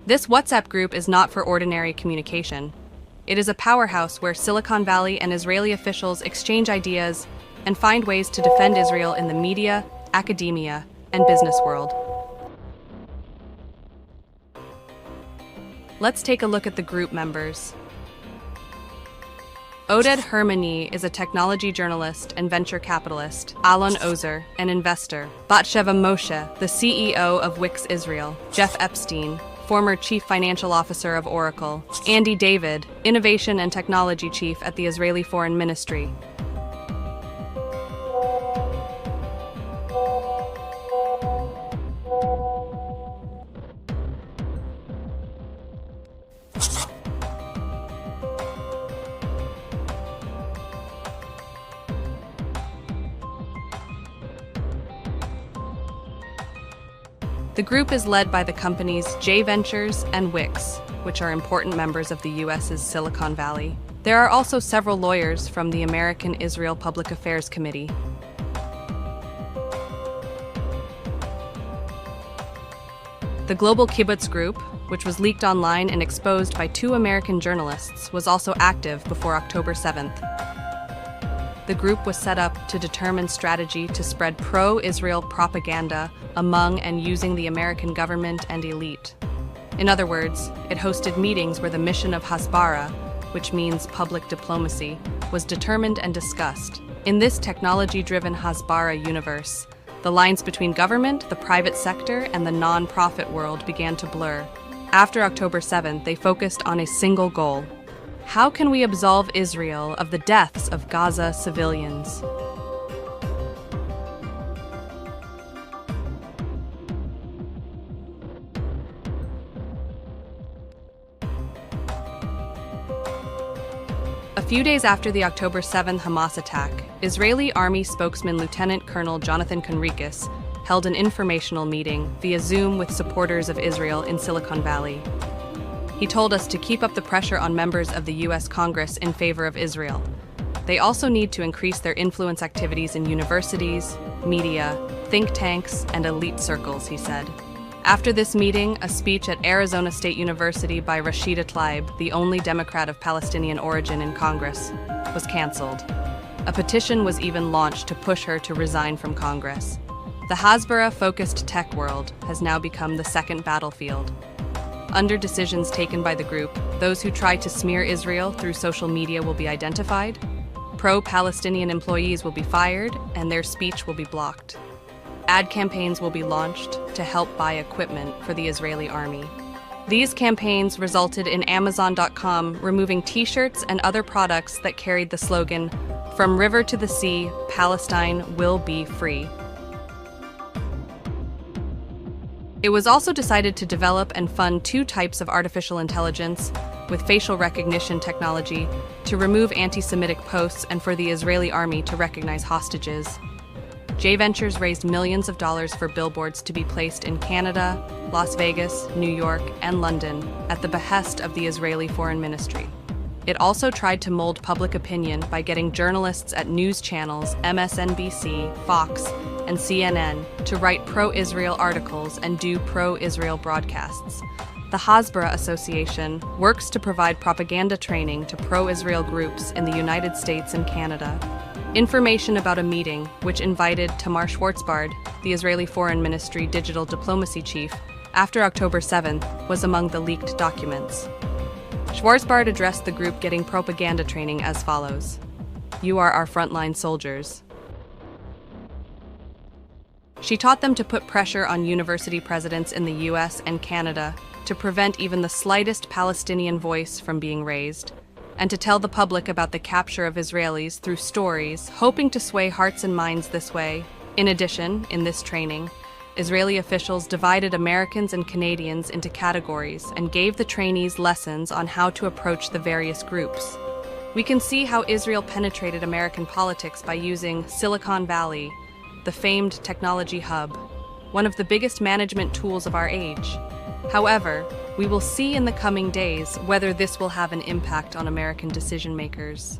This WhatsApp group is not for ordinary communication. It is a powerhouse where Silicon Valley and Israeli officials exchange ideas and find ways to defend Israel in the media, academia, and business world. Let's take a look at the group members. Oded Hermani is a technology journalist and venture capitalist. Alon Ozer, an investor. Batsheva Moshe, the CEO of Wix Israel. Jeff Epstein, former chief financial officer of Oracle. Andy David, innovation and technology chief at the Israeli Foreign Ministry. The group is led by the companies J Ventures and Wix, which are important members of the U.S.'s Silicon Valley. There are also several lawyers from the American Israel Public Affairs Committee. The Global Kibbutz Group, which was leaked online and exposed by 2 American journalists, was also active before October 7th. The group was set up to determine strategy to spread pro-Israel propaganda among and using the American government and elite. In other words, it hosted meetings where the mission of Hasbara, which means public diplomacy, was determined and discussed. In this technology-driven Hasbara universe, the lines between government, the private sector, and the non-profit world began to blur. After October 7th, they focused on a single goal. How can we absolve Israel of the deaths of Gaza civilians? A few days after the October 7th Hamas attack, Israeli Army spokesman Lieutenant Colonel Jonathan Conricus held an informational meeting via Zoom with supporters of Israel in Silicon Valley. He told us to keep up the pressure on members of the U.S. Congress in favor of Israel. They also need to increase their influence activities in universities, media, think tanks, and elite circles, he said. After this meeting, a speech at Arizona State University by Rashida Tlaib, the only Democrat of Palestinian origin in Congress, was canceled. A petition was even launched to push her to resign from Congress. The Hasbara-focused tech world has now become the second battlefield. Under decisions taken by the group, those who try to smear Israel through social media will be identified, pro-Palestinian employees will be fired, and their speech will be blocked. Ad campaigns will be launched to help buy equipment for the Israeli army. These campaigns resulted in Amazon.com removing t-shirts and other products that carried the slogan, "From river to the sea, Palestine will be free." It was also decided to develop and fund 2 types of artificial intelligence with facial recognition technology to remove anti-Semitic posts and for the Israeli army to recognize hostages. J Ventures raised millions of dollars for billboards to be placed in Canada, Las Vegas, New York, and London at the behest of the Israeli Foreign Ministry. It also tried to mold public opinion by getting journalists at news channels MSNBC, Fox, and CNN to write pro-Israel articles and do pro-Israel broadcasts. The Hasbara Association works to provide propaganda training to pro-Israel groups in the United States and Canada. Information about a meeting, which invited Tamar Schwarzbard, the Israeli Foreign Ministry digital diplomacy chief, after October 7th, was among the leaked documents. Schwarzbard addressed the group getting propaganda training as follows. "You are our frontline soldiers." She taught them to put pressure on university presidents in the US and Canada to prevent even the slightest Palestinian voice from being raised, and to tell the public about the capture of Israelis through stories, hoping to sway hearts and minds this way. In addition, in this training, Israeli officials divided Americans and Canadians into categories and gave the trainees lessons on how to approach the various groups. We can see how Israel penetrated American politics by using Silicon Valley, the famed technology hub, one of the biggest management tools of our age. However, we will see in the coming days whether this will have an impact on American decision makers.